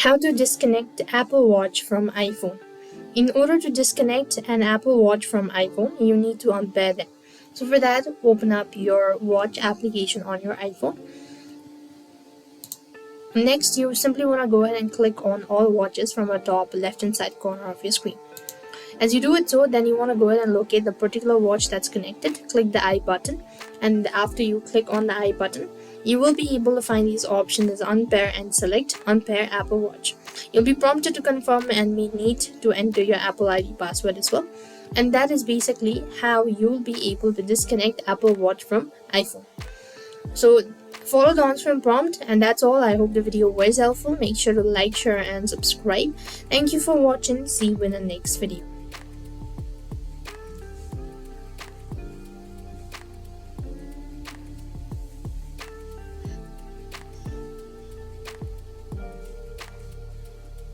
How to disconnect Apple Watch from iPhone. In order to disconnect an Apple Watch from iPhone, you need to unpair them. So for that, open up your watch application on your iPhone. Next, you simply want to go ahead and click on all watches from the top left hand side corner of your screen. As you do it so, then you want to go ahead and locate the particular watch that's connected. Click the I button, and after you click on the I button, you will be able to find these options as Unpair and select Unpair Apple Watch. You'll be prompted to confirm and may need to enter your Apple ID password as well. And that is basically how you'll be able to disconnect Apple Watch from iPhone. So follow the on-screen prompt, and that's all. I hope the video was helpful. Make sure to like, share and subscribe. Thank you for watching. See you in the next video.